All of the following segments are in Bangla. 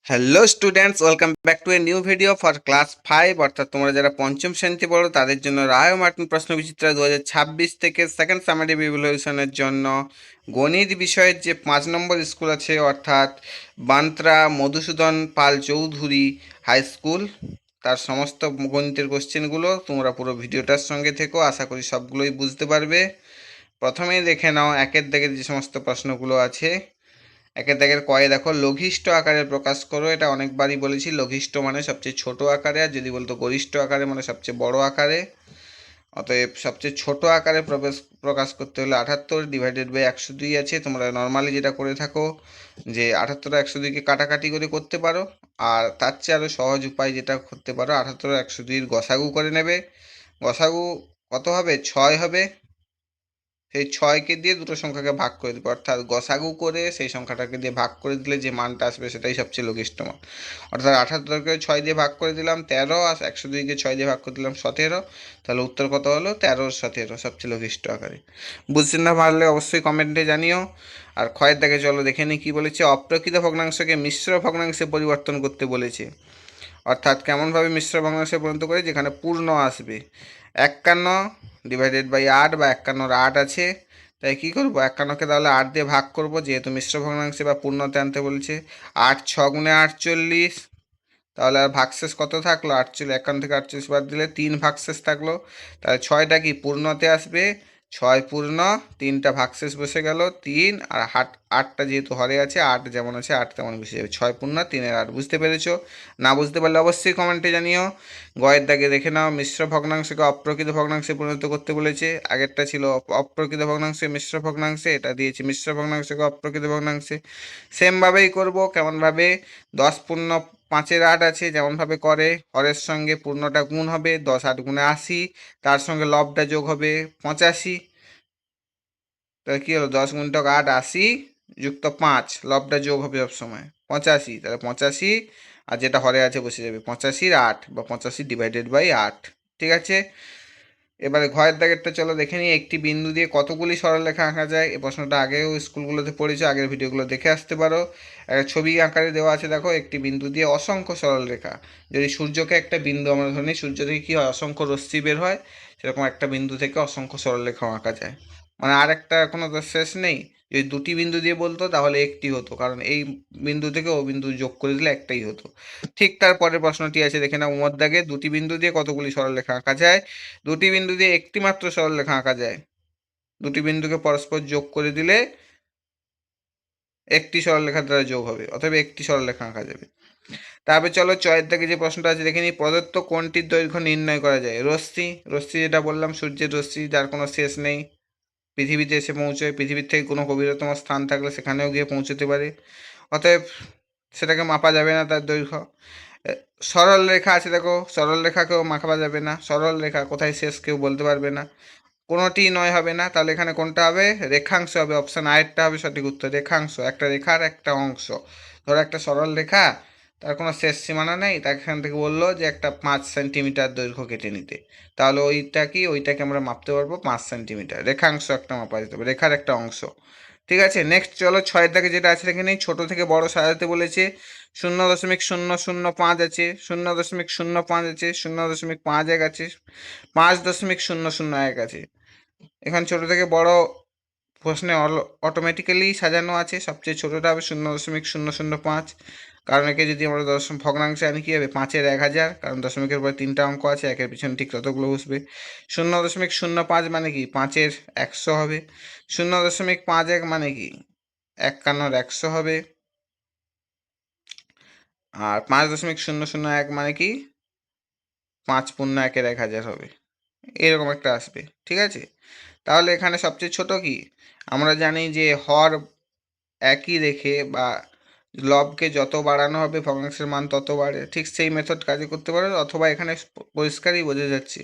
Hello students, welcome back to a new video for class 5। অর্থাৎ তোমরা যারা পঞ্চম শ্রেণীতে পড়ো তাদের জন্য রায় ও মার্টিন প্রশ্নবিচিত্রা 2026 থেকে সেকেন্ড সামারি রিভিশনের জন্য গণিত বিষয়ের যে 5 নম্বর স্কুল আছে, অর্থাৎ বান্ত্রা মধুসূদন পাল চৌধুরী হাই স্কুল, তার সমস্ত গণিতের কোশ্চেনগুলো তোমরা পুরো ভিডিওটার সঙ্গে থেকো, আশা করি সবগুলোই বুঝতে পারবে। প্রথমেই দেখে নাও একের দাগের যে সমস্ত প্রশ্নগুলো আছে। একের দাগের কয়ে দেখো, লঘিষ্ঠ আকারে প্রকাশ করো। এটা অনেকবারই বলেছি, লঘিষ্ঠ মানে সবচেয়ে ছোট আকারে, আর যদি বলতো গরিষ্ঠ আকারে মানে সবচেয়ে বড় আকারে। অতএব সবচেয়ে ছোট আকারে প্রকাশ করতে হলে 78 ডিভাইডেড বাই 102 আছে। তোমরা নর্মালি যেটা করে থাকো যে 78 আর 102কে কাটাকাটি করে করতে পারো, আর তার চেয়ে আরও সহজ উপায় যেটা করতে পারো, 78 আর 102-র গসাগু করে নেবে। গসাগু কত হবে? 6 হবে। সেই 6কে দিয়ে দুটো সংখ্যাকে ভাগ করে দেবে, অর্থাৎ গসাগু করে সেই সংখ্যাটাকে দিয়ে ভাগ করে দিলে যে মানটা আসবে সেটাই সবচেয়ে লঘিষ্ঠ মান। অর্থাৎ 78কে 6 দিয়ে ভাগ করে দিলাম 13, আর 102কে 6 দিয়ে ভাগ করে দিলাম 17। তাহলে উত্তর কত হলো? 13 17, সবচেয়ে লঘিষ্ঠ আকারে। বুঝতে না পারলে অবশ্যই কমেন্টে জানিও। আর ক্ষয়ের দাগে চলো দেখে নিই কী বলেছে। অপ্রকৃত ভগ্নাংশকে মিশ্র ভগ্নাংশে পরিবর্তন করতে বলেছে। অর্থাৎ কেমনভাবে মিশ্র ভগ্নাংশে পরিণত করে? যেখানে পূর্ণ আসবে। 51 ডিভাইডেড বাই 8, বা 51-র 8 আছে, তাই কী করবো? 51কে তাহলে 8 দিয়ে ভাগ করব, যেহেতু মিশ্র ভগ্নাংশে বা পূর্ণতে আনতে বলছে। 8 6 গুণে 48, তাহলে আর ভাগশেষ কত থাকলো? 48। 51 থেকে 48 বাদ দিলে 3 ভাগশেষ থাকলো। তাহলে 6টা কি পূর্ণতে আসবে? 6 পূর্ণ, 3টা ভাগশেষ বসে গেল 3, আর 8টা যেহেতু হরে আছে, 8 যেমন আছে 8 তেমন বসে যাবে। 6 পূর্ণ 3-এর 8। বুঝতে পেরেছো? না বুঝতে পারলে অবশ্যই কমেন্টে জানিও। গয়ের দাগে দেখে নাও, মিশ্র ভগ্নাংশকে অপ্রকৃত ভগ্নাংশে পরিণত করতে বলেছে। আগেরটা ছিল অপ্রকৃত ভগ্নাংশে মিশ্র ভগ্নাংশে, এটা দিয়েছে মিশ্র ভগ্নাংশকে অপ্রকৃত ভগ্নাংশে। সেমভাবেই করব। কেমনভাবে? 10 পূর্ণ 5-এর 8 আছে, যেমনভাবে করে হরের সঙ্গে পূর্ণটা গুণ হবে, 10 8 গুণে 80, তার সঙ্গে লবটা যোগ হবে 85। তাহলে কী হলো? 10 গুণিতক 8 80 যুক্ত 5, লবটা যোগ হবে সবসময় 85। তাহলে 85, আর যেটা হরে আছে বসে যাবে 85-র 8, বা 85 ডিভাইডেড বাই 8। ঠিক আছে। এবারে ঘয়ের দাগেরটা চলো দেখে নিই। একটি বিন্দু দিয়ে কতগুলি সরলরেখা আঁকা যায়? এই প্রশ্নটা আগেও স্কুলগুলোতে পড়েছো, আগের ভিডিওগুলো দেখে আসতে পারো। একটা ছবি আকারে দেওয়া আছে, দেখো একটি বিন্দু দিয়ে অসংখ্য সরলরেখা। যদি সূর্যকে একটা বিন্দু আমরা ধরি, সূর্য থেকে কী হয়? অসংখ্য রশ্মি বের হয়, সেরকম একটা বিন্দু থেকে অসংখ্য সরলরেখাও আঁকা যায়। মানে আর একটা কোনো তো শেষ নেই। যদি দুটি বিন্দু দিয়ে বলতো তাহলে একটি হতো, কারণ এই বিন্দু থেকে ও বিন্দু যোগ করে দিলে একটাই হতো। ঠিক তারপরের প্রশ্নটি আছে, দেখে নাও। উমর দাগে দুটি বিন্দু দিয়ে কতগুলি সরলরেখা আঁকা যায়? দুটি বিন্দু দিয়ে একটি মাত্র সরলরেখা আঁকা যায়। দুটি বিন্দুকে পরস্পর যোগ করে দিলে একটি সরলরেখার দ্বারা যোগ হবে, অথবা একটি সরলরেখা আঁকা যাবে। তারপরে চলো চয়ের দাগে যে প্রশ্নটা আছে দেখে নিই। প্রদত্ত কোণটির দৈর্ঘ্য নির্ণয় করা যায়? রশ্মি। রশ্মি যেটা বললাম, সূর্যের রশ্মি, যার কোনো শেষ নেই, পৃথিবীতে এসে পৌঁছয়, পৃথিবীর থেকে কোনো গভীরতম স্থান থাকলে সেখানেও গিয়ে পৌঁছতে পারে। অতএব সেটাকে মাপা যাবে না তার দৈর্ঘ্য। সরল রেখা আছে, দেখো সরল রেখাকেও মাপা যাবে না। সরল রেখা কোথায় শেষ কেউ বলতে পারবে না, কোনোটি নয় হবে না। তাহলে এখানে কোনটা হবে? রেখাংশ হবে। অপশান আয়েরটা হবে সঠিক উত্তর, রেখাংশ। একটা রেখার একটা অংশ। ধরো একটা সরল রেখা, তার কোনো শেষ সীমানা নেই, তাকে এখান থেকে বললো যে একটা 5 সেন্টিমিটার দৈর্ঘ্য কেটে নিতে, তাহলে ওইটা কি, ওইটাকে আমরা মাপতে পারবো 5 সেন্টিমিটার। রেখাংশ একটা মাপা যেতে হবে, রেখার একটা অংশ। ঠিক আছে। নেক্সট চলো ছয়ের দাগে যেটা আছে এখানে, ছোট থেকে বড় সাজাতে বলেছে। 0.005 আছে, 0.05 আছে, 0.51 আছে, 5.001 আছে। এখানে ছোট থেকে বড় প্রশ্নে অটোমেটিক্যালি সাজানো আছে। সবচেয়ে ছোটোটা হবে 0.005, কারণ একে যদি আমরা ভগ্নাংশে আনি কী হবে? 5-এর 1000, কারণ দশমিকের পরে 3টা অঙ্ক আছে, একের পিছনে ঠিক ততগুলো বসবে। 0.05 মানে কি? 5-এর 100 হবে। 0.51 মানে কি? 51-র 100 হবে। আর 5.001 মানে কি? 5 পূর্ণ 1-এর 1000 হবে। এরকম একটা আসবে। ঠিক আছে। তাহলে এখানে সবচেয়ে ছোট কি? আমরা জানি যে হর একই রেখে বা লবকে যত বাড়ানো হবে ভগ্নাংশের মান তত বাড়ে। ঠিক সেই মেথড কাজে করতে পারে, অথবা এখানে পরিষ্কারই বোঝা যাচ্ছে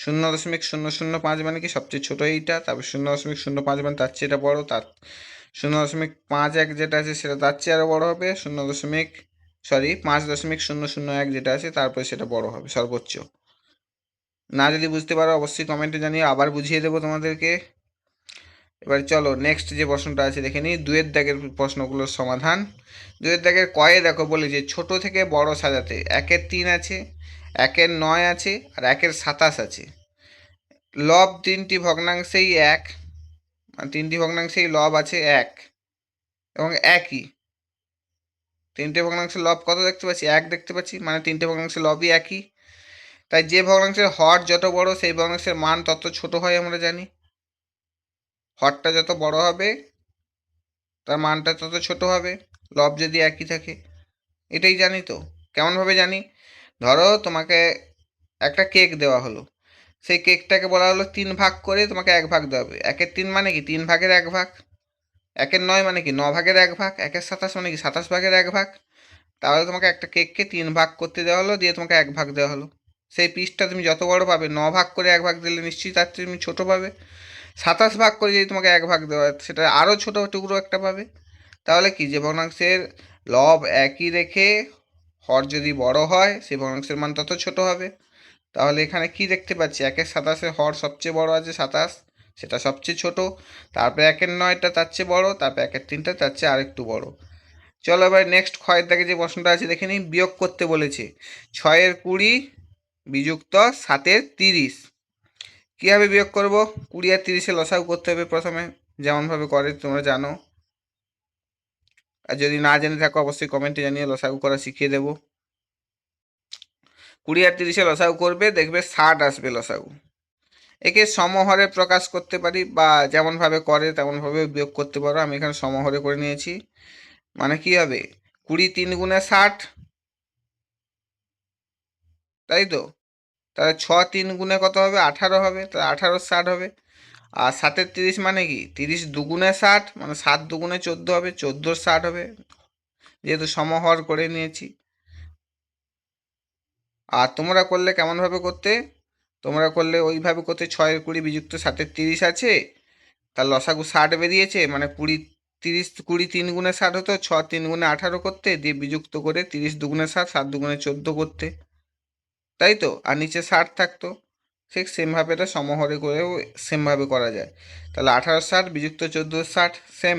0.005 মানে কি? সবচেয়ে ছোটো এইটা। তারপর 0.05 মানে তার চেয়ে এটা বড়ো, তার 0.51 যেটা আছে সেটা তার চেয়ে আরও বড়ো হবে। 5.001 যেটা আছে তারপরে সেটা বড় হবে সর্বোচ্চ। না যদি বুঝতে পারো অবশ্যই কমেন্টে জানিয়ে, আবার বুঝিয়ে দেবো তোমাদেরকে। এবার চলো নেক্সট যে প্রশ্নটা আছে দেখে নিই, দুয়ের দাগের প্রশ্নগুলোর সমাধান। দুয়ের দাগের কয়ে দেখো বলেছে ছোট থেকে বড় সাজাতে একের 3 আছে, একের 9 আছে, আর একের 27 আছে। লব তিনটি ভগ্নাংশেই এক, মানে তিনটি ভগ্নাংশেই লব আছে এক এবং একই। তিনটে ভগ্নাংশের লব কত দেখতে পাচ্ছি? এক দেখতে পাচ্ছি, মানে তিনটে ভগ্নাংশের লবই একই। তাই যে ভগ্নাংশের হর যত বড় সেই ভগ্নাংশের মান তত ছোট হয় আমরা জানি। হরটা যত বড় হবে তার মানটা তত ছোট হবে, লব যদি একই থাকে। এটাই জানি তো। কেমনভাবে জানি? ধরো তোমাকে একটা কেক দেওয়া হলো, সেই কেকটাকে বলা হলো 3 ভাগ করে তোমাকে 1 ভাগ দেওয়া হবে। একের 3 মানে কি 3 ভাগের 1 ভাগ, একের 9 মানে কি 9 ভাগের 1 ভাগ, একের 27 মানে কি 27 ভাগের 1 ভাগ। তাহলে তোমাকে একটা কেককে 3 ভাগ করতে দেওয়া হলো, দিয়ে তোমাকে 1 ভাগ দেওয়া হলো। সেই পিসটা তুমি যত বড় পাবে, 9 ভাগ করে 1 ভাগ দিলে নিশ্চয়ই তার চেয়ে তুমি ছোটো পাবে। 27 ভাগ করে যদি তোমাকে 1 ভাগ দেওয়া হয় সেটা আরও ছোটো টুকরো একটা পাবে। তাহলে কি, যে ভগ্নাংশের লব একই রেখে হর যদি বড় হয় সেই ভগ্নাংশের মান তত ছোট হবে। তাহলে এখানে কি দেখতে পাচ্ছি, একের 27 হর সবচেয়ে বড় আছে 27, সেটা সবচেয়ে ছোট। তারপরে একের 9টা তার চেয়ে বড়, তারপরে একের 3টা তার চেয়ে আরেকটু বড়। চলো এবার নেক্সট ক্ষয়ের দাগে যে প্রশ্নটা আছে দেখে নিই। বিয়োগ করতে বলেছে 6-এর 20 বিযুক্ত 7-এর 30। কীভাবে বিয়োগ করব? 20 আর 30-এর লসাগু করতে হবে প্রথমে, যেমনভাবে করে তোমরা জানো। আর যদি না জেনে থাকো অবশ্যই কমেন্টে জানিয়ে লসাগু করা শিখিয়ে দেবো। 20 আর 30-এর লসাগু করবে, দেখবে 60 আসবে লসাগু। একে সমহরে প্রকাশ করতে পারি, বা যেমনভাবে করে তেমনভাবে বিয়োগ করতে পারো। আমি এখানে সমহরে করে নিয়েছি। মানে কি হবে, 20 3 গুণে 60, তাই তো? তাহলে 6 3 গুণে কত হবে? 18 হবে, তাহলে 18 60 হবে। আর 7-এর 30 মানে কি 30 দুগুণে 60, মানে 7 দুগুণে 14 হবে, 14 60 হবে, যেহেতু সমহর করে নিয়েছি। আর তোমরা করলে কেমনভাবে করতে? তোমরা করলে ওইভাবে করতে, 6-এর 20 বিযুক্ত 7-এর 30 আছে, তার লসাগু 60 বেরিয়েছে, মানে 20 30 20 3 গুণে 60 হতো, 6 3 গুণে 18 করতে, দিয়ে বিযুক্ত করে 30 দুগুণে 60, 7 দুগুণে 14 করতে, তাই তো? আর নিচে 60 থাকতো। ঠিক সেমভাবে এটা সমহরে করেও সেমভাবে করা যায়। তাহলে 18 60 বিযুক্ত 14 60 সেম,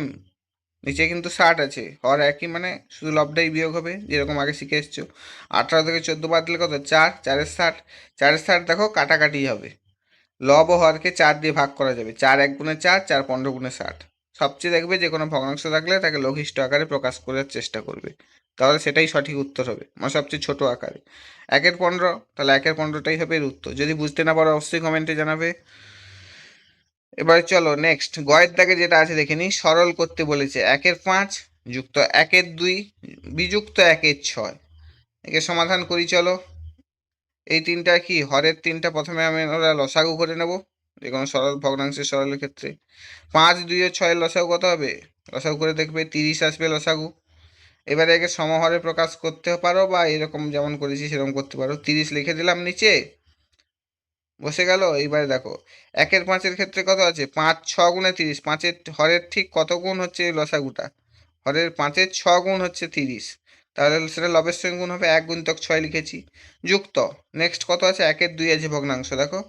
নিচে কিন্তু 60 আছে, হর একই, মানে শুধু লবটাই বিয়োগ হবে যেরকম আগে শিখে এসছো। 18 থেকে 14 বাদ দিলে কত? 4, 4-এর 60, 4-এর 60 দেখো কাটাকাটি হবে, লব ও হরকে 4 দিয়ে ভাগ করা যাবে, 4 1 গুণে 4, 4 15 গুণে 60। সবচেয়ে দেখবে যে কোনো ভগ্নাংশ থাকলে তাকে লঘিষ্ঠ আকারে প্রকাশ করার চেষ্টা করবে, তাহলে সেটাই সঠিক উত্তর হবে, মানে সবচেয়ে ছোট আকারে। 1-এর 15, তাহলে 1-এর 15টাই হবে এর উত্তর। যদি বুঝতে না পারো অবশ্যই কমেন্টে জানাবে। এবার চলো নেক্সট গয়ের দাগে যেটা আছে দেখে নিই। সরল করতে বলেছে 1-এর 5 যুক্ত 1-এর 2 বিযুক্ত 1-এর 6। একে সমাধান করি চলো। এই তিনটা কি হরের 3টা প্রথমে আমরা লসাগু করে নেব, যে কোনো সরল ভগ্নাংশের সরলের ক্ষেত্রে। 5 2 ও 6-এর লসাগু কত হবে? লসাগু করে দেখবে 30 আসবে লসাগু। এবারে একে সমহরে প্রকাশ করতে পারো, বা এরকম যেমন করেছি সেরকম করতে পারো। 30 লিখে দিলাম নিচে, বসে গেল। এইবারে দেখো 1-এর 5-এর ক্ষেত্রে কত আছে? 5 6 গুণে 30, 5-এর হরের ঠিক কত গুণ হচ্ছে লসাগুটা? হরের 5-এর 6 গুণ হচ্ছে 30, তাহলে সেটা লবের সঙ্গে গুণ হবে, 1 গুণিতক 6 লিখেছি। যুক্ত নেক্সট কত আছে? 1-এর 2 আছে ভগ্নাংশ, দেখো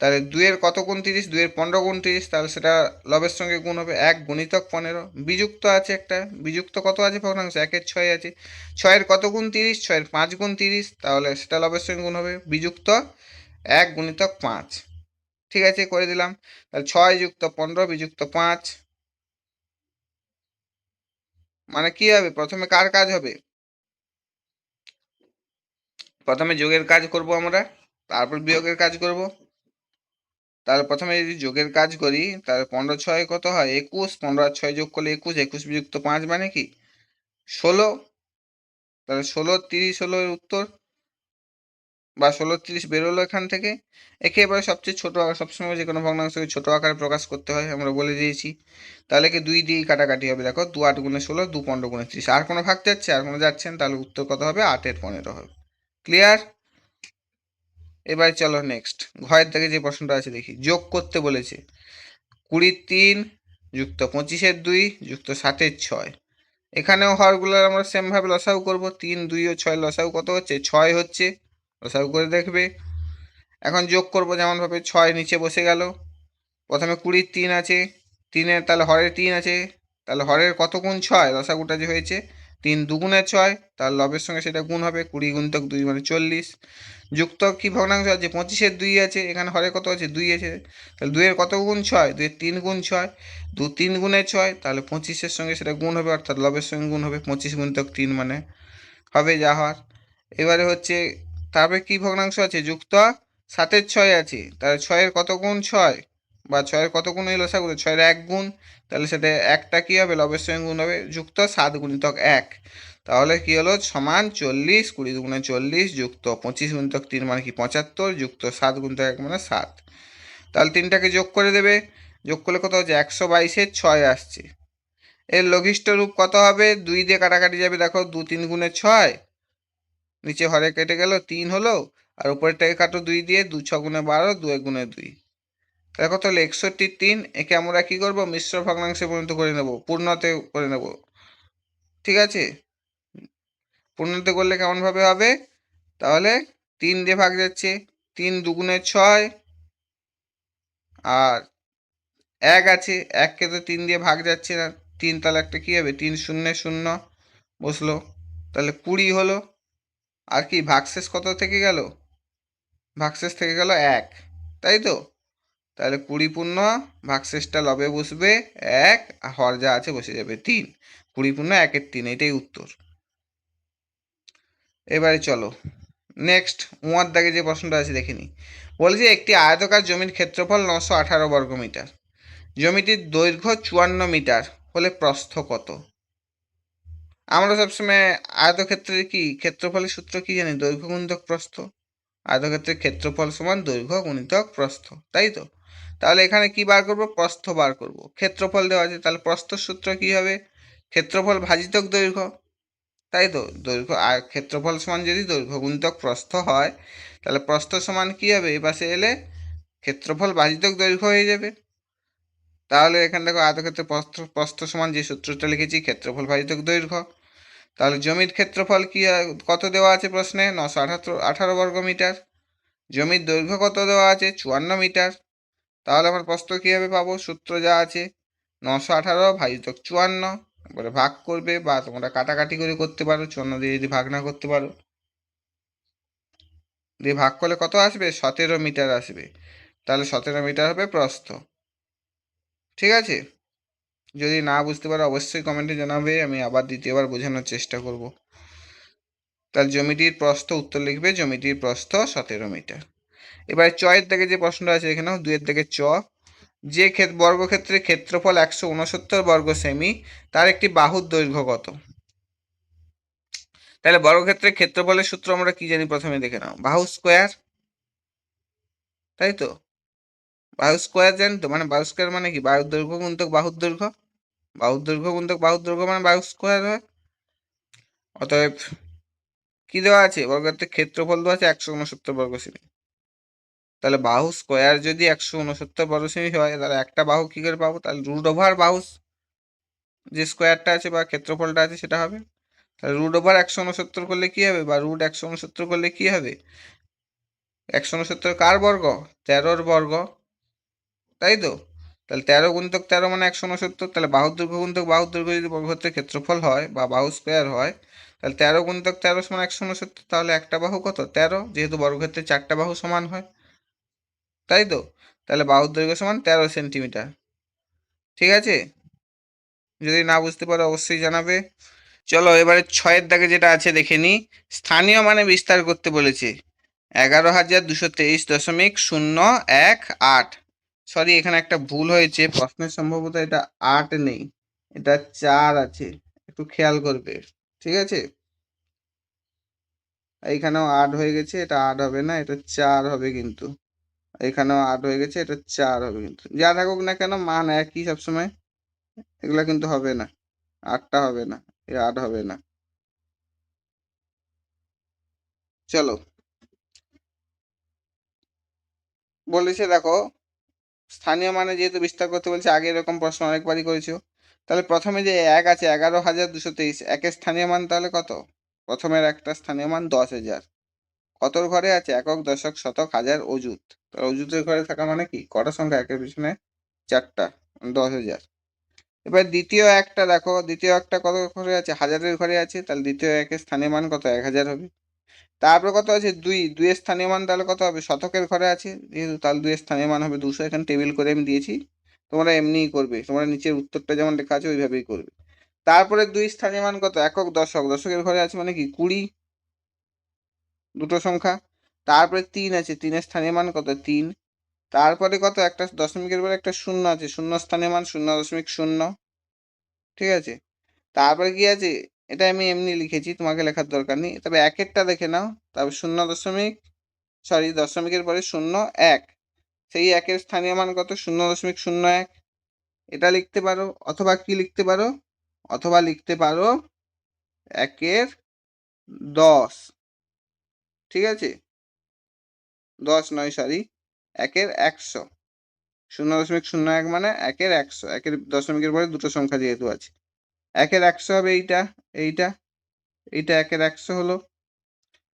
তাহলে 2-এর কত গুণ 30? 2-এর 15 গুণ 30, তাহলে সেটা লবের সঙ্গে গুণ হবে, 1 গুণিতক 15। বিযুক্ত আছে একটা, বিযুক্ত কত আছে ভগ্নাংশ? 1-এর 6 আছে, 6-এর কত গুণ 30? 6-এর 5 গুণ 30, তাহলে সেটা লবের সঙ্গে গুণ হবে, বিযুক্ত 1 গুণিতক 5। ঠিক আছে, করে দিলাম। তাহলে 6 যুক্ত 15 বিযুক্ত 5, মানে কি হবে? প্রথমে কার কাজ হবে? প্রথমে যোগের কাজ করব আমরা, তারপর বিয়োগের কাজ করব। তাহলে প্রথমে যদি যোগের কাজ করি, তাহলে 15 6 কত হয়? 21, 15 আর 6 যোগ করলে 21, 21 বিযুক্ত 5 মানে কি 16। তাহলে 16 30 হলো এর উত্তর, বা 16 30 বেরোলো এখান থেকে। একেবারে সবচেয়ে ছোট, সবসময় যে কোনো ভগ্নাংশকে ছোট আকারে প্রকাশ করতে হয় আমরা বলে দিয়েছি। তাহলে কি 2 দিয়ে কাটাকাটি হবে, দেখো 2 8 গুণে 16, 2 15 গুণে 30, আর কোনো ভাগ যাচ্ছে? আর কোনো যাচ্ছে না, তাহলে উত্তর কত হবে? 8-এর 15 হবে। ক্লিয়ার? এবার চলো নেক্সট ঘয়ের থেকে যে প্রশ্নটা আছে দেখি। যোগ করতে বলেছে 20-র 3 যুক্ত 25-এর 2 যুক্ত 7-এর 6। এখানেও হরগুলো আমরা সেমভাবে লসাগু করব। 3 2 ও 6 লসাগু কত হচ্ছে? 6 হচ্ছে, লসাগু করে দেখবে। এখন যোগ করব যেমনভাবে, 6 নিচে বসে গেল। প্রথমে 20-র 3 আছে, তিনের তাহলে হরের 3 আছে, তাহলে হরের কত গুণ 6, লসাগুটা যে হয়েছে 3 দুগুণে 6, তাহলে লবের সঙ্গে সেটা গুণ হবে, 20 গুণিতক 2 মানে 40, যুক্ত কি ভগ্নাংশ আছে, 25-এর 2 আছে, এখানে হরের কত আছে 2 আছে, তাহলে 2 এর কত গুণ 6, 2 এর 3 গুণ 6, 2 3 গুণে 6, তাহলে 25-এর সঙ্গে সেটা গুণ হবে, অর্থাৎ লবের সঙ্গে গুণ হবে, 25 গুণিতক 3 মানে হবে যা হওয়ার। এবারে হচ্ছে তারপরে কি ভগ্নাংশ আছে, যুক্ত 7-এর 6 আছে, তাহলে 6-এর কত গুণ 6, বা 6-এর কত গুণ এই লসাগু, 6-এর 1 গুণ, তাহলে সেটা একটা কি হবে, লবের সঙ্গে গুণ হবে, যুক্ত 7 গুণিতক 1, তাহলে কি হলো সমান 40, 20 দুগুণে 40, যুক্ত 25 গুণিতক 3 মানে কি 75, যুক্ত 7 গুণিতক 1 মানে 7, তাহলে তিনটাকে যোগ করে দেবে, যোগ করলে কত হচ্ছে 122-এর 6 আসছে। এর লঘিষ্ঠ রূপ কত হবে, 2 দিয়ে কাটাকাটি যাবে, দেখো 2 3 গুণে 6, নিচে হরে কেটে গেল 3 হলো, আর উপরেরটাকে কাটো 2 দিয়ে, 2 6 গুণে 12, 2 1 গুণে 2, দেখো তাহলে 61-3, একে আমরা কি করব, মিশ্র ভগ্নাংশে পরিণত করে নেব, পূর্ণতে করে নেব, ঠিক আছে। পূর্ণতে করলে কেমন ভাবে হবে, তাহলে 3 দিয়ে ভাগ যাচ্ছে, 3 দুগুণে 6, আর 1 আছে, 1কে তো 3 দিয়ে ভাগ যাচ্ছে না, 3 তাহলে একটা কি হবে, 3 0 0 বসলো, তাহলে 20 হলো, আর কি ভাগশেষ কত থেকে গেল, ভাগশেষ থেকে গেল 1, তাই তো, তাহলে 20 পূর্ণ ভাগশেষটা লবে বসবে 1, আর হর যা আছে বসে যাবে 3, 20 পূর্ণ 1-এর 3, এটাই উত্তর। এবারে চলো নেক্সট উয়ার দাগে যে প্রশ্নটা আছে দেখে নি, বলছে একটি আয়তকার জমির ক্ষেত্রফল 918 বর্গমিটার, জমিটির দৈর্ঘ্য 54 মিটার হলে প্রস্থ কত। আমরা সবসময় আয়তক্ষেত্রের কি ক্ষেত্রফলের সূত্র কি জানি, দৈর্ঘ্য গুণিতক প্রস্থ, আয়তক্ষেত্রের ক্ষেত্রফল সমান দৈর্ঘ্য গুণিতক প্রস্থ, তাই তো, তাহলে এখানে কি বার করব, প্রস্থ বার করব, ক্ষেত্রফল দেওয়া আছে, তাহলে প্রস্থর সূত্র কি হবে, ক্ষেত্রফল ভাজিতক দৈর্ঘ্য, তাই তো, দৈর্ঘ্য আর ক্ষেত্রফল সমান যদি দৈর্ঘ্য গুণিতক প্রস্থ হয়, তাহলে প্রস্থ সমান কি হবে, এই পাশে এলে ক্ষেত্রফল ভাজিতক দৈর্ঘ্য হয়ে যাবে, তাহলে এখানে দেখো আয়তক্ষেত্রে প্রস্থ সমান যে সূত্রটা লিখেছি ক্ষেত্রফল ভাজিতক দৈর্ঘ্য, তাহলে জমির ক্ষেত্রফল কি কত দেওয়া আছে প্রশ্নে, 918 বর্গমিটার, জমির দৈর্ঘ্য কত দেওয়া আছে 54 মিটার, তাহলে আমার প্রস্থ কীভাবে পাবো, সূত্র যা আছে 918 ভাজিতক 54, এবারে ভাগ করবে, বা তোমরা কাটাকাটি করে করতে পারো, 54 দিয়ে যদি ভাগ না করতে পারো, দিয়ে ভাগ করলে কত আসবে, 17 মিটার আসবে, তাহলে 17 মিটার হবে প্রস্থ, ঠিক আছে। যদি না বুঝতে পারো অবশ্যই কমেন্টে জানাবে, আমি আবার দ্বিতীয়বার বোঝানোর চেষ্টা করব। তাহলে জমিটির প্রস্থ, উত্তর লিখবে জমিটির প্রস্থ 17 মিটার। এবারে চয়ের দিকে যে প্রশ্নটা আছে এখানেও 2-এর দিকে চ, যে বর্গক্ষেত্রের ক্ষেত্রফল 169 বর্গ সেমি, তার একটি বাহুর দৈর্ঘ্য কত। তাহলে বর্গক্ষেত্রের ক্ষেত্রফলের সূত্র আমরা কি জানি, প্রথমে দেখে নাও, বাহু স্কোয়ার, তাই তো, বাহু স্কোয়ার জানি তো, মানে বাহু স্কোয়ার মানে কি, বাহুর দৈর্ঘ্য গুণিতক বাহুর দৈর্ঘ্য, বাহুর দৈর্ঘ্য গুণিতক বাহুর দৈর্ঘ্য মানে বাহু স্কোয়ার হয়, অতএব কি দেওয়া আছে, বর্গক্ষেত্রের ক্ষেত্রফল দেওয়া আছে 169 বর্গ সেমি, তাহলে বাহু স্কোয়ার যদি 169 বর্গ সেমি হয়, তাহলে একটা বাহু কি করে পাবো, তাহলে রুট ওভার বাহু যে স্কোয়ারটা আছে বা ক্ষেত্রফলটা আছে সেটা হবে, তাহলে রুট ওভার 169 করলে কি হবে, বা রুট 169 করলে কি হবে, 169 কার বর্গ, 13-র বর্গ, তাই তো, তাহলে 13 গুণিতক 13 মানে 169, তাহলে বাহুর দৈর্ঘ্য গুণিতক বাহুর দৈর্ঘ্য যদি বর্গক্ষেত্রের ক্ষেত্রফল হয় বা বাহু স্কোয়ার হয়, তাহলে 13 গুণিতক 13 সমান 169, তাহলে একটা বাহু কত 13, যেহেতু বর্গক্ষেত্রে 4টা বাহু সমান হয়, তাই তো, তাহলে বাহুর দৈর্ঘ্য সমান 13 সেন্টিমিটার, ঠিক আছে। যদি না বুঝতে পারো অবশ্যই জানাবে। চলো এবারে 6-এর দাগে যেটা আছে দেখে নি, স্থানীয় মানে বিস্তার করতে বলেছে 11,223.018, সরি এখানে একটা ভুল হয়েছে, প্রশ্নের সম্ভবত এটা 8 নেই, এটা 4 আছে, একটু খেয়াল করবে, ঠিক আছে, এইখানেও 8 হয়ে গেছে, এটা 8 হবে না, এটা 4 হবে, কিন্তু এখানেও 8 হয়ে গেছে, এটা 4 হবে, কিন্তু যা থাকুক না কেন মান একই সবসময়, এগুলা কিন্তু হবে না, 8টা হবে না, এ 8 হবে না। চলো বলেছে দেখো, স্থানীয় মানে যেহেতু বিস্তার করতে বলছে, আগে এরকম প্রশ্ন অনেকবারই করেছো, তাহলে প্রথমে যে 1 আছে 11,223, একের স্থানীয় মান তাহলে কত, প্রথমের একটা স্থানীয় মান 10,000, কতর ঘরে আছে, একক দশক শতক হাজার অযুত, তাহলে অযুতের ঘরে থাকা মানে কি, কটা সংখ্যা, একের পিছনে 4টা, 10,000। এবার দ্বিতীয় একটা দেখো, দ্বিতীয় একটা কত ঘরে আছে, হাজারের ঘরে আছে, তাহলে দ্বিতীয় একের স্থানীয় মান কত, 1,000 হবে। তারপরে কত আছে, দুইয়ের স্থানীয় মান তাহলে কত হবে, শতকের ঘরে আছে যেহেতু, তাহলে দুইয়ের স্থানীয় মান হবে 200। এখানে টেবিল করে আমি দিয়েছি, তোমরা এমনিই করবে, তোমরা নিচের উত্তরটা যেমন লেখা আছে ওইভাবেই করবে। তারপরে দুই স্থানীয় মান কত, একক দশক, দশকের ঘরে আছে মানে কি 20, দুটো সংখ্যা। তারপরে 3 আছে, 3-এর স্থানীয় মান কত, 3। তারপরে কত, একটা দশমিকের পরে একটা শূন্য আছে, শূন্য স্থানীয় মান 0.0। ঠিক আছে, তারপরে কি আছে, এটা আমি এমনি লিখেছি, তোমাকে লেখার দরকার নেই। তবে একেরটা দেখে নাও, তারপর দশমিকের পরে 0.1, সেই একের স্থানীয় মান কত, 0.01। এটা লিখতে পারো, অথবা কি লিখতে পারো, অথবা লিখতে পারো একের 10। ঠিক আছে, 10 নয়, সরি, একের 100। 0.01 মানে একের 100, একের দশমিকের পরে দুটো সংখ্যা যেহেতু আছে, একের 100 হবে এইটা, এইটা, এইটা একের 100 হলো।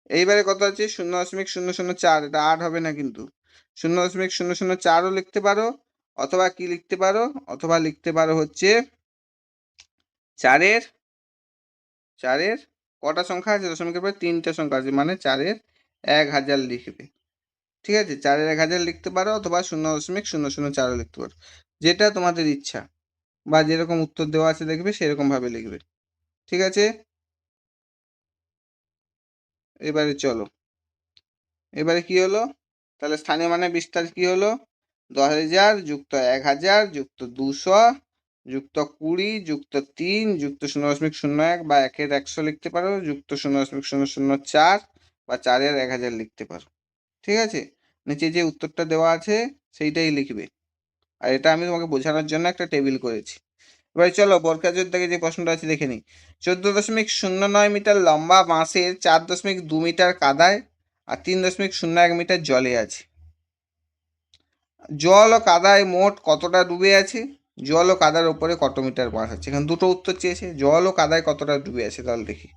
এইবারে কত আছে, 0.004, এটা 8 হবে না কিন্তু, 0.004ও লিখতে পারো, অথবা কি লিখতে পারো, অথবা লিখতে পারো হচ্ছে চারের কটা সংখ্যা আছে, দশমিকের পরে 3টে সংখ্যা আছে, মানে 4,000 লিখবে। ঠিক আছে, 4,000 লিখতে পারো, অথবা 0.004ও লিখতে পারো, যেটা তোমাদের ইচ্ছা, বা যেরকম উত্তর দেওয়া আছে দেখবে সেরকম ভাবে লিখবে। ঠিক আছে, এবারে চলো, এবারে কি হলো, তাহলে স্থানীয় মানে বিস্তার কি হলো, 10,000 যুক্ত 1,000 যুক্ত 200 যুক্ত 20 যুক্ত 3 যুক্ত 0.01, বা একের 100 লিখতে পারো, যুক্ত 0.004, বা 4-এর 1,000 লিখতে পারো। ঠিক আছে, নিচে যে উত্তরটা দেওয়া আছে সেইটাই লিখবে, আর এটা আমি তোমাকে বোঝানোর জন্য একটা টেবিল করেছি। এবার চলো বর্গাকার দাগে যে প্রশ্নটা আছে দেখে নিই। 14.09 মিটার লম্বা বাঁশের 4.2 মিটার কাদায় আর 3.01 মিটার জলে আছে। জল ও কাদায় মোট কতটা ডুবে আছে, জল ও কাদার উপরে কত মিটার বাঁশ আছে। এখানে দুটো উত্তর চেয়েছে, জল ও কাদায় কতটা ডুবে আছে, তাহলে দেখি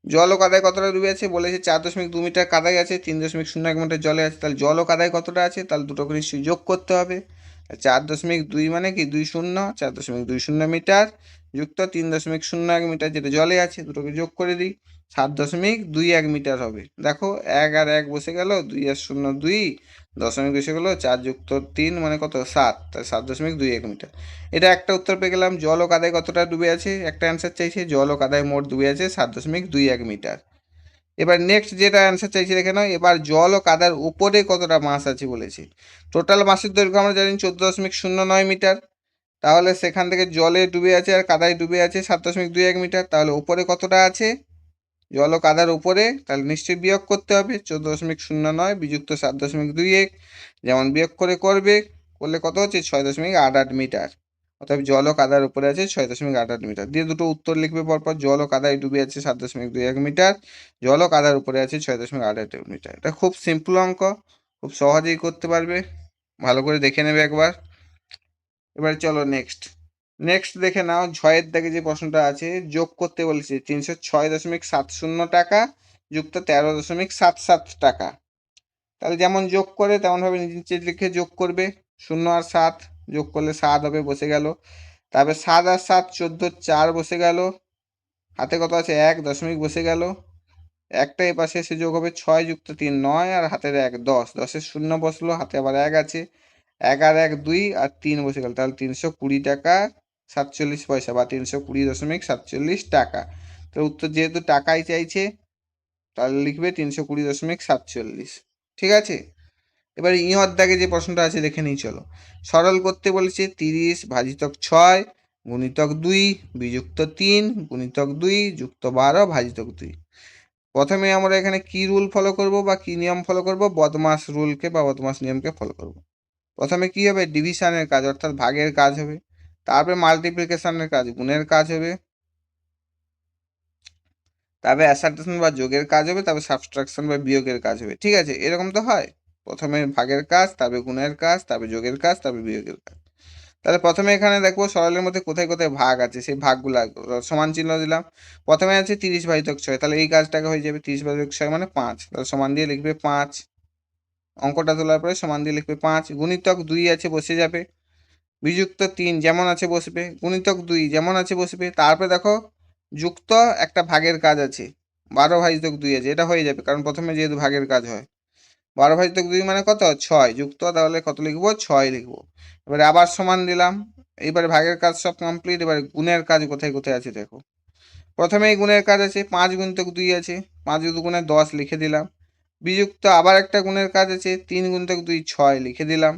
জল ও কাদায় কতটা ডুবে আছে, বলেছে 4.2 মিটার কাদায় আছে, 3.01 মিটার জলে আছে, তাহলে জল ও কাদায় কতটা আছে, তাহলে দুটোকে নিশ্চয়ই যোগ করতে হবে। 4.2 মানে কি 20, 4.20 মিটার যুক্ত 3.01 মিটার যেটা জলে আছে, দুটোকে যোগ করে দিই, 7.21 মিটার হবে। দেখো 1 আর 1 বসে গেল, 2 আর 0 2, দশমিক বসে গেলো, 4 যুক্ত 3 মানে কত, 7, তাহলে 7.21 মিটার। এটা একটা উত্তর পেয়ে গেলাম। জল ও কাদায় কতটা ডুবে আছে, একটা অ্যান্সার চাইছে, জল ও কাদায় মোট ডুবে আছে 7.21 মিটার। এবার নেক্সট যেটা অ্যান্সার চাইছি দেখে নাও, এবার জল ও কাদার উপরে কতটা মাস আছে বলেছে। টোটাল মাসের দৈর্ঘ্য আমরা জানি 14.09 মিটার, তাহলে সেখান থেকে জলে ডুবে আছে আর কাদায় ডুবে আছে 7.21 মিটার, তাহলে উপরে কতটা আছে, জল ও কাদার উপরে, তাহলে নিশ্চয়ই বিয়োগ করতে হবে, 14.09 বিযুক্ত 7.21, যেমন বিয়োগ করে করবে, করলে কত হচ্ছে 6.88 মিটার। অর্থাৎ জল ও কাদার উপরে আছে 6.88 মিটার, দিয়ে দুটো উত্তর লিখবে পরপর, জল ও কাদায় ডুবে আছে 7.21 মিটার, জল ও কাদার উপরে আছে 6.88 মিটার। এটা খুব সিম্পল অঙ্ক, খুব সহজেই করতে পারবে, ভালো করে দেখে নেবে একবার। এবার চলো নেক্সট, নেক্সট দেখে নাও, ছয়ের দাগে যে প্রশ্নটা আছে, যোগ করতে বলেছে 306.70 টাকা যুক্ত 13.77 টাকা। তাহলে যেমন যোগ করে তেমন ভাবে নিচে লিখে যোগ করবে, 0 আর 7 যোগ করলে 7 হবে, বসে গেল। তারপরে 7 আর 7 14, 4 বসে গেল, হাতে কত আছে 1, দশমিক বসে গেল, একটা এ পাশে এসে যোগ হবে, 6 যুক্ত 3 9, আর হাতের 1 10, 10-এর 0 বসলো, হাতে আবার 1 আছে, 1 আর 1 2, আর 3 বসে গেল, তাহলে 320 টাকা 47 পয়সা, বা 320.47 টাকা। তো উত্তর যেহেতু টাকাই চাইছে, তাহলে লিখবে 320.47। ঠিক আছে, এবার ইঁর দাগে যে প্রশ্নটা আছে দেখে নিই চলো। সরল করতে বলেছে 30 ভাজিতক 6 গুণিতক 2 বিযুক্ত 3 গুণিতক 2 যুক্ত 12 ভাজিতক 2। প্রথমে আমরা এখানে কি রুল ফলো করব বা কি নিয়ম ফলো করব, বদমাস রুলকে বা বদমাস নিয়মকে ফলো করব। প্রথমে কি হবে, ডিভিশনের কাজ অর্থাৎ ভাগের কাজ হবে, তারপরে মাল্টিপ্লিকেশনের কাজ গুণের কাজ হবে, তারপরে অ্যাসার্টেশন বা যোগের কাজ হবে, তারপরে সাবট্রাকশন বা বিয়োগের কাজ হবে। ঠিক আছে, এরকম তো হয়, প্রথমে ভাগের কাজ, তারপরে গুণের কাজ, তারপরে যোগের কাজ, তারপরে বিয়োগের কাজ। তাহলে প্রথমে এখানে দেখবো সরলের মধ্যে কোথায় কোথায় ভাগ আছে, সেই ভাগগুলো সমান চিহ্ন দিলাম। প্রথমে আছে 30 ভাজিতক 6, তাহলে এই কাজটাকে হয়ে যাবে 30 ভাজিতক 6 মানে 5, তাহলে সমান দিয়ে লিখবে 5, অঙ্কটা তোলার পরে সমান দিয়ে লিখবে 5, গুণিতক 2 আছে বসে যাবে, বিযুক্ত 3 যেমন আছে বসবে, গুণিতক 2 যেমন আছে বসবে। তারপরে দেখো যুক্ত একটা ভাগের কাজ আছে, 12/2 আছে, এটা হয়ে যাবে কারণ প্রথমে যেহেতু ভাগের কাজ হয়। 12/2 মানে কত? 6 যুক্ত, তাহলে কত লিখবো? 6 লিখবো। এবারে আবার সমান দিলাম। এইবারে ভাগের কাজ সব কমপ্লিট। এবারে গুণের কাজ কোথায় কোথায় আছে দেখো। প্রথমেই গুণের কাজ আছে, 5 × 2 আছে, 5 × 2 = 10 লিখে দিলাম। বিযুক্ত আবার একটা গুণের কাজ আছে, 3 × 2 = 6 লিখে দিলাম।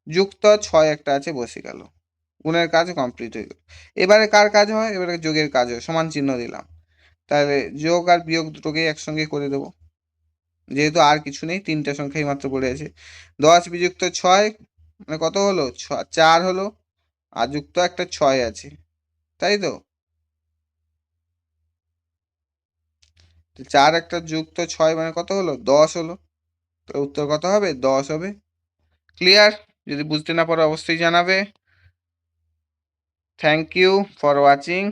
যুক্ত 6 একটা আছে, বসে গেল। গুণের কাজ কমপ্লিট হয়ে গেল। এবারে কার কাজ হয়? এবারে যোগের কাজ হয়, সমান চিহ্ন দিলাম। তাহলে যোগ আর বিয়োগ দুটোকেই একসঙ্গে করে দেবো, যেহেতু আর কিছু নেই, 3টা সংখ্যাই মাত্র পড়ে আছে। 10 বিযুক্ত 6 মানে কত হলো? 4 হলো। আর যুক্ত একটা 6 আছে, তাই তো? 4 একটা যুক্ত 6 মানে কত হলো? 10 হলো। তো উত্তর কত হবে? 10 হবে। ক্লিয়ার? যদি বুঝতে না পারো অবশ্যই জানাবে। Thank you for watching.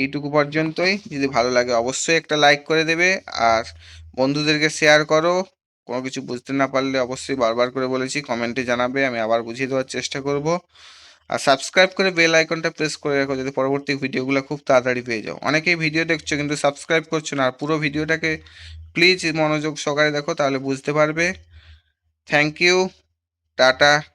এইটুকু পর্যন্তই। যদি ভালো লাগে অবশ্যই একটা লাইক করে দেবে, আর বন্ধুদেরকে শেয়ার করো। কোনো কিছু বুঝতে না পারলে অবশ্যই বারবার করে বলেছি কমেন্টে জানাবে, আমি আবার বুঝিয়ে দেওয়ার চেষ্টা করব। আর সাবস্ক্রাইব করে বেল আইকনটা প্রেস করে রাখো, যাতে পরবর্তী ভিডিওগুলো খুব তাড়াতাড়ি পেয়ে যাও। অনেকেই ভিডিও দেখছো কিন্তু সাবস্ক্রাইব করছো না, আর পুরো ভিডিওটাকে প্লিজ মনোযোগ সহকারে দেখো, তাহলে বুঝতে পারবে। Thank you, tata.